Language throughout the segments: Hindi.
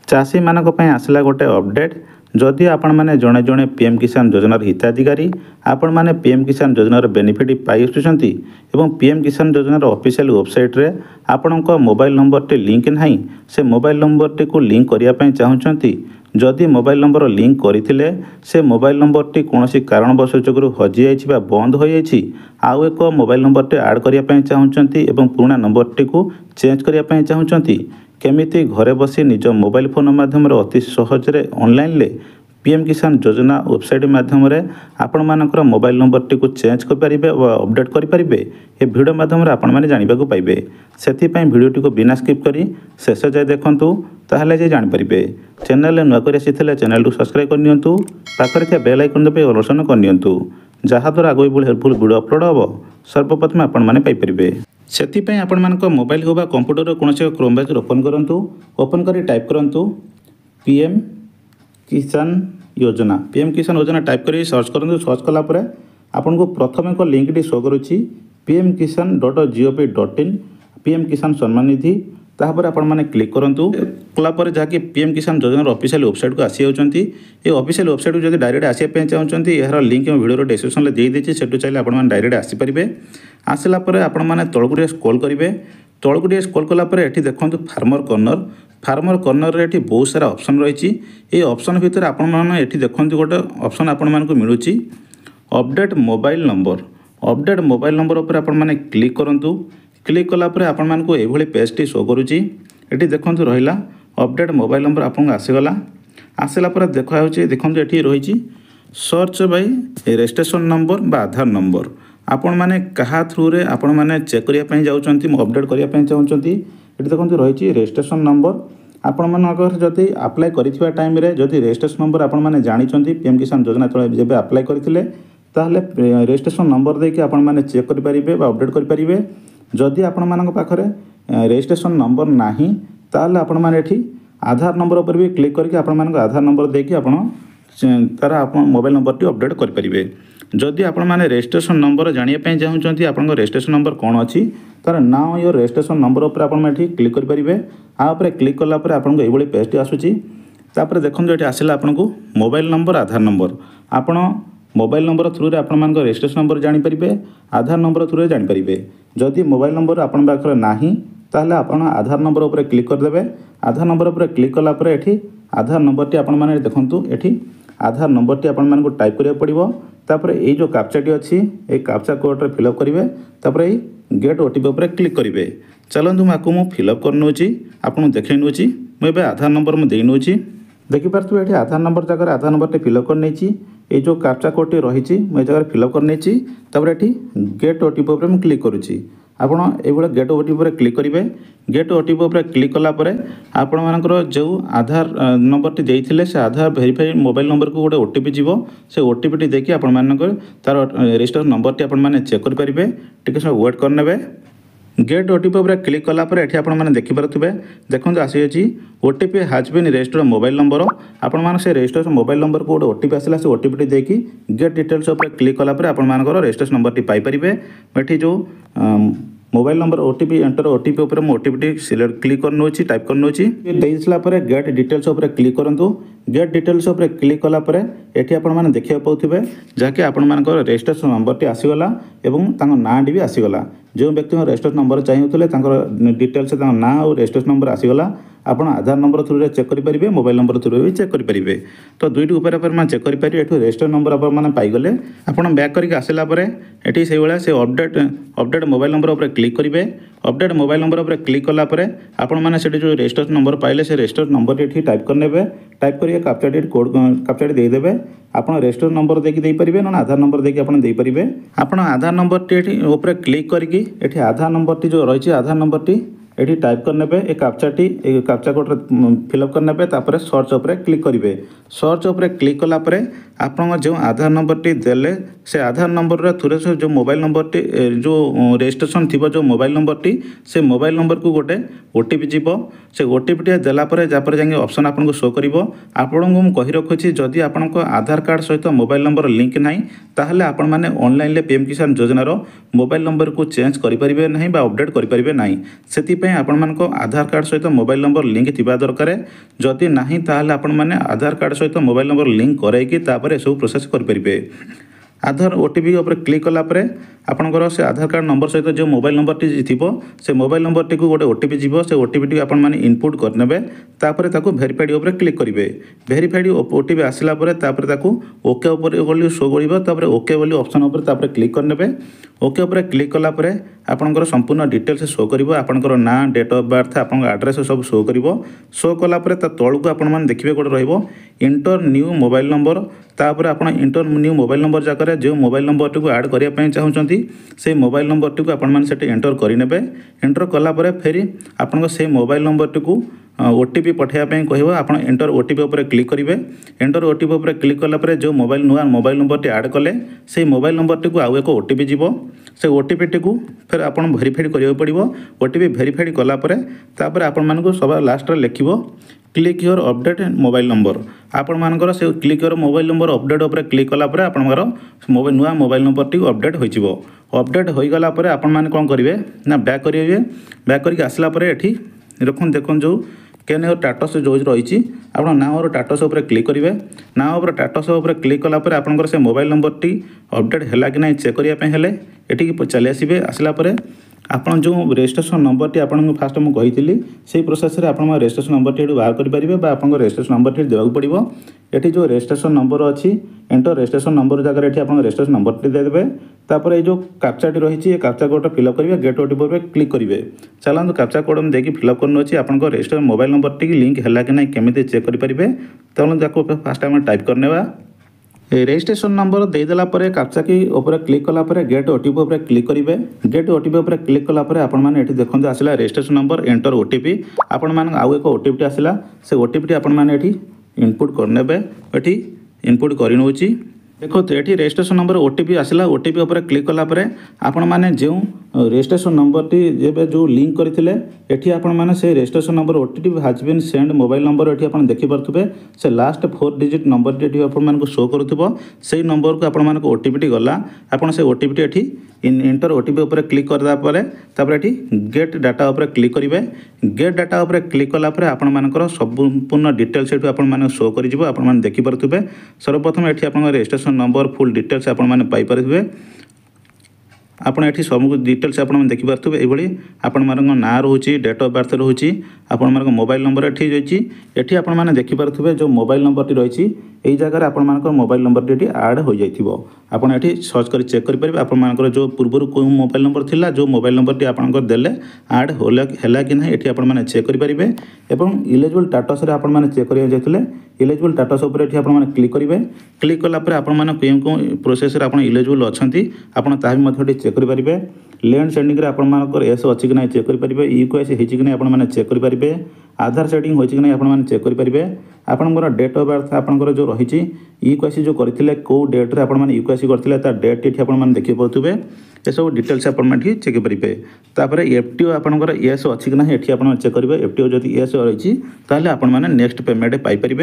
चाषी मानक पई आसला गोटे अपडेट। जदि आपण मैंने जड़े जड़े पीएम किसान योजनार हिताधिकारी आपण मैंने पीएम किसान योजनार बेनिफिट पाई आसुचंती एवं पीएम किसान योजनार ऑफिशियल वेबसाइट रे आपणक मोबाइल नंबर टी लिंक नहीं से मोबाइल नंबर टी को लिंक करिया पई चाहुचंती। जदि मोबाइल नंबर लिंक करथिले से मोबाइल नंबर टी कोनोसी कारणवश जोगुरु हजि जाइछि बा बंद हो जाइछि आउ एक मोबाइल नंबर टी ऐड करिया पई चाहुचंती एवं पुराना नंबर टी को चेंज करिया पई चाहुचंती। केमिति घरे बसी निज मोबाइल फोन माध्यम अति सहजरे ऑनलाइन ले पीएम किसान योजना वेबसाइट माध्यम आपण मानकर मोबाइल नंबर टी को चेंज करें अपडेट करें ए भिडियो माध्यम आपण मैंने जानवा पाइबे। से भिडियोटी को बिना स्किप करी शेष जाए देखूँ ताहले जे जानिपारे। चैनल नुआक आसी चैनल को सब्सक्राइब करनी पाखे बेल आइकन दबे ऑल करनी जहाँद्वारा आगे भी हेल्पफुल वीडियो अपलोड हम सर्वप्रथम आपण मैंने पाइपर। से आपण मान मोबाइल हो कंप्यूटर कौन क्रोम ब्राउजर ओपन करूँ ओपन कर टाइप करूँ पीएम किसान योजना टाइप कर सर्च करूँ। सर्च कलापर आपन को प्रथम एक लिंक शो करुच्ची pmkisan.gov.in पीएम किसान सम्मान निधि तापर आपण मैंने क्लिक करूँ कलापर जहाँकि पीएम किसान योजनार ऑफिशियल वेबसाइट को आसी जाती। ये ऑफिशियल वेबसाइट को जब डायरेक्ट आसापी चाहते यार लिंक वीडियो डिस्क्रिप्शन में देदेছি सेठू चाहिए आपण डायरेक्ट आसीपारे। आसला आपण मैंने तौक स्क्रॉल करेंगे तौक स्क्रॉल कलापर ये देखो फार्मर कर्नर ये बहुत सारा ऑप्शन रही। ये ऑप्शन भितर आपण मैंने देखते गोटे ऑप्शन आपण मानक मिलूँ अपडेट मोबाइल नंबर उपर आपण मैंने क्लिक करूँ। क्लिक कलापर आपण मानक ये पेजटी शो करुच्ची ये देखो रहा अपडेट मोबाइल नंबर आपको आसीगला। आसला देखा देखो ये रही सर्च बाय रजिस्ट्रेशन नंबर बा आधार नंबर आपण मैंने क्या थ्रू रे आपण मैंने चेक करने जाऊँच अपडेट करने चाहते। ये देखो रही रजिस्ट्रेशन नंबर आपण मानकर जदि अप्लाई करिथिबा टाइम रे जदि रजिस्ट्रेशन नंबर आपण माने जानिचंती पीएम किसान योजना तळे जेबे अप्लाई करथिले ताहले रजिस्ट्रेशन नंबर देके आपण माने चेक करि परिबे बा अपडेट करि परिबे। जदि आपण मानक पाखरे रजिस्ट्रेशन नंबर नाही ताहले आपण माने एठी आधार नंबर उपर भी क्लिक करके आपण मानक आधार नंबर देके आपण तार आपण मोबाइल नंबर टी अपडेट करि परिबे। जदि आपण माने रजिस्ट्रेशन नंबर जानिया पय चाहुचंती आपण रजिस्ट्रेशन नंबर कोन अछि तार नाउ योर रजिस्ट्रेशन नंबर उपर आपण एठी क्लिक करि परिबे। आ ऊपर क्लिक कला पर आपको ये पेजटी आसूची तापर देखो ये आसला आपको मोबाइल नंबर आधार नंबर आपण मोबाइल नंबर थ्रू रे आपण मानक रजिस्ट्रेशन नंबर जानिपारे आधार नंबर थ्रू रे जानिपारे। जदि मोबाइल नंबर आपण पाखरे नाही ताहले आपण आधार नंबर उपर क्लिक करदेबे। आधार नंबर उपर क्लिक कला पर एठी आधार नंबर टी आपण माने देखंतु एठी आधार नंबर टी आपण मानक टाइप करिया पड़िबो। तापर ए जो कैप्चाटी अछि ए कैप्चा कोड रे फिलअप करिवे तापर ए गेट ओटीपी उपर क्लिक करिवे। चलतु मुझे फिलअप करनोची आपन देखे नोची मुझे आधार नंबर मुझे देनोची देखिपारे ये आधार नंबर जगह आधार नंबर टे फिलअप कर नहीं ये जो कैप्चा कोड टी रही मुझे जगह फिलअप कर नहीं ये गेट ओटीपी उपर मुझे क्लिक करुच्ची आपड़ ये गेट ओटीपी पर क्लिक करेंगे। गेट ओटीपी उपर क्लिक कलापर आपण मानकर जो आधार नंबर टी देइथिले से आधार वेरीफाई मोबाइल नंबर को गोटे ओटीपी जीवो से ओटीपी टी देखि आपण मानकर तार रजिस्टर नंबर टी आपण माने चेक कर परिबे। टिके समय वेट करनेबे। गेट ओटीपी उपर क्लिक कलापर एठी आपण माने देखिपारुथिबे देखो आसी अछि OTP has been registered mobile number आपण मान से रजिस्टर मोबाइल नंबर को गोटे ओटीपी आसला से ओटीपी टी देखि गेट डिटेल्स उपर क्लिक कलापर आपण मानकर रजिस्ट्रेशन नंबर टी पाई परिबे। एठी जो mobile number OTP enter OTP उपर मो ओटीपी टी सिलेक्ट क्लिक करनोची टाइप करनोची देइसला परे गेट डिटेल्स उपर क्लिक करंतु। गेट डिटेल्स उपर क्लिक कला परे एठी आपण माने देखिया पाउथिबे जाके आपण मानकर रजिस्ट्रेशन नंबर टी आसीगला एवं तांको नाडी भी आसीगला। जो व्यक्ति रजिस्ट्रेशन नंबर चाहिए डिटेल्स ना और रजिस्ट्रेशन नंबर आसीगला आपन आधार नंबर थ्रू रे चेक करेंगे मोबाइल नंबर थ्रू भी चेक करेंगे। तो दुईट उपर चेक करेंगे ये रजिस्टर नंबर आप पाईगले आपड़ बैक करके आसला ये से भाया से अपडेट मोबाइल नंबर उपर क्लिक करेंगे। अपडेट मोबाइल नंबर उपर क्लिक कलापर आपण मैंने से जो रजिस्टर नंबर पाइले से रजिस्टर नंबर ये टाइप करने टाइप करिए कैप्चाटी कोड कैप्चाटी देदेवे आपन रजिस्टर नंबर देखिए पारे ना आधार नंबर देखिए पारे आपन आधार नंबर टी ऊपर क्लिक करके ये आधार नंबर टी जो रही आधार नंबर टी ये टाइप करने ए कैप्चा कोड फिलअप करने तापर सर्च उपर क्लिक करेंगे। सर्च उपर क्लिक कलापर आप जो आधार नंबर टी देले से आधार नंबर थ्रू से जो मोबाइल नंबर टी जो रजिस्ट्रेशन थी जो मोबाइल नंबर टी से मोबाइल नंबर को गोटे ओटीपी जीव से ओटीपी टी देलापर जापर जाए ऑप्शन आपको शो कर आपको मुझे कही रखुच्छी जदि आपको आधार कार्ड सहित मोबाइल नंबर लिंक ना ताहले आपण माने ऑनलाइन पीएम किसान योजनार मोबाइल नंबर को चेंज करें ना अपडेट करें ना से एथिपाई आपण आधार कार्ड सहित मोबाइल नंबर लिंक थिबा दरकार जदि नाही ताहले आपण माने आधार कार्ड सहित मोबाइल नंबर लिंक करैकि तापर सब प्रोसेस कर परिबे। आधार ओटीपी ऊपर क्लिक कलापर आपंकर से आधार कार्ड नंबर सहित जो मोबाइल नंबर टी थी से मोबाइल नंबर टी गोटे ओटीपी जीव से ओटीपी टी आपण माने इनपुट करने तापर ताकू वेरीफाइड ऊपर क्लिक करेंगे। वेरीफाइड ओटीपी आसला तापर ताकू ओके ऊपर शो कर ओके बोली ऑप्शन ऊपर तापर क्लिक करने। ओके ऊपर क्लिक कलापर आपंकर संपूर्ण डिटेल्स शो कर आपंकर ना डेट ऑफ बर्थ आप एड्रेस सब शो कर शो कलापर तलू आपण देखिए गोटे रहिबो इंटर न्यू मोबाइल नंबर तापर आप इंटर न्यू मोबाइल नंबर जगह जो मोबाइल नंबर टी ऐड करने चाहते से mobile number T Apte enter करेंगे। एंटर कलापर फिर आपन से मोबाइल नंबर टी ओटीपी पठाइबा कह आप एंटर ओटीपी उपर क्लिक करेंगे। एंटर ओटीपी उपर क्लिक कलापर जो मोबाइल नुआ मोबाइल नंबर टी ऐड कले से मोबाइल नंबर टी आउ एक ओटीपी जीव से ओटीपी टी फिर आप वेरीफाइड करा पड़ो। ओटीपी वेरीफाइड कलापर तापर आपण सब लास्ट लिखो click your update mobile number आपण मानकर से click your mobile number update उपर क्लिक कलापर आपंकर मोबाइल नुआ मोबाइल नंबर टी अपडेट हो अपडेट हो गला पर आपण माने कौन करेंगे ना बैक करेंगे। बैक करके आसला पर एठी रखुन देखुन जो कैन योर टाटस जो रही आप ना और टाटस उपर क्लिक करेंगे। ना और टाटस उपर क्लिक कलापर आपंकर से मोबाइल नंबर टी अपडेट है कि ना चेक करने ये चली आसबे। आसला आपन जो रजिस्ट्रेशन नंबर टी आपन फास्ट मुझे कही से प्रोसेस रे आपन रजिस्ट्रेशन नंबर टी बाहर करेंगे आपन रजिस्ट्रेशन नंबर टी देवाक पड़ो। ये जो रजिस्ट्रेशन नंबर अच्छी एंटर रजिस्ट्रेशन नंबर जगह ये आप रजिस्ट्रेशन नंबर टी देदेवे। तापर ये जो कैप्चा टी रही है कैप्चा कोड फिलअप करेंगे गेट ओटीपी पर क्लिक करेंगे। चलते कैप्चा कोड में देखिए फिलअप करना अच्छी आप register mobile number T link है कि ना केमी चेक करेंगे। तो जाको फास्ट आम टाइप करने रजिस्ट्रेशन नंबर देदेला कैप्चा की ऊपर क्लिक कलापर गेट ओटीपी उपर क्लिक करेंगे। गेट ओटीपी उपर क्लिक कलापर आपण मैंने देखते आसला रजिस्ट्रेशन नंबर एंटर ओटीपी आपण मैंने आउ एक ओटीपी आसला से ओटीपी आपण मैंने इनपुट करने ये इनपुट कर देखो ये रजिस्ट्रेशन नंबर ओटीपी आसला ओटीपी उपर क्लिक कलापर आपण मैंने जो रजिस्ट्रेशन नंबर टी जब जो लिंक करते ये आपण मैंने से registration number OTP has been send mobile number ये आप देखिपे से लास्ट 4 डिजिट नंबर टी आपको शो करुव से नंबर को आपण ओटीपी टी गला आप से ओटीपी टी इंटर ओटीपी उपर क्लिक करदापर ये गेट डाटा उपर क्लिक करेंगे। गेट डाटा उपर क्लिक कलापर आपण मानकर संपूर्ण डिटेल्स ये आप शो कर देखिपे। सर्वप्रथम ये आप रजिस्ट्रेशन नंबर फुल डिटेल्स आपण मैंने पाइपर आपण ये सब डिटेल्स आप देखिपे। ये आपण ना रोचे डेट ऑफ बर्थ रोचे आपण मोबाइल नंबर ये आप देखिपे जो मोबाइल नंबर टी रही यही जगह आप मोबाइल नंबर टी ऐड हो जाइए। आपड़ ये सर्च कर चेक करेंगे आपर जो पूर्व को मोबाइल नंबर थिला जो मोबाइल नंबर टी आपंकर देले ऐड है कि ना ये आप चेक करेंगे। इलिजिबल स्टेटस रे आप चेक करेंगे जाते इलिजिबल स्टेटस उपर ये आप क्लिक करेंगे। क्लिक कलापर आप प्रोसेस आप इलिजिबल अच्छा आप चेक करेंगे। लैंड सेंडिंग रे आपर एस अच्छी कि ना चेक करेंगे। यूक्यूआईसी होती कि ना आप चेक करेंगे। आधार सेटिंग होती कि ना आप चेक करेंगे। आपंकर डेट ऑफ बर्थ आपंकर जो रही यूक्यूआईसी जो करते कौ डेट्रे आप यूक्यूआईसी करते डेट ये आप देखिए पारे ये सब डिटेल्स आप चेक करेंगे। तापर एफटीओ आपंकर एस अच्छी कि ना ये आप चेक करेंगे। एफटीओ जब एस रही ताल आप नेक्स्ट पेमेंट पाइपर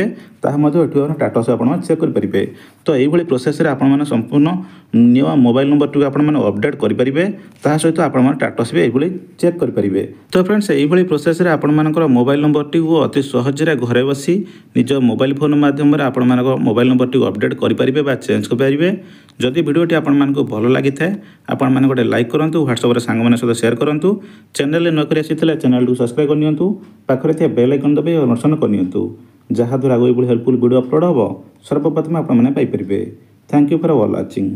स्टेटस आप चेक करेंगे। तो यही प्रोसेस आप संपूर्ण न्यू मोबाइल नंबर टी आप अपडेट करेंगे सहित आप स्टेटस भी यही चेक करेंगे। तो फ्रेंड्स यही प्रोसेस आप मोबाइल नंबर टी अति सहजरे घरे बसी निज मोबाइल फोन माध्यम आप मोबाइल नंबर टी अपडेट करेंगे चेंज करेंगे। जदि भिडियोटी आपको भल लगी थाए आपने गोटे लाइक करूँ व्हाट्सएप सांग सहित शेयर करूँ। चैनल नक चैनल को सब्सक्राइब करनी पाखे बेल आइकन दबाई ऑप्शन करनी जहाँद्वारा आगे हेल्पफुल वीडियो अपलोड हम सर्वप्रथम आपने Piper. Thank you for watching.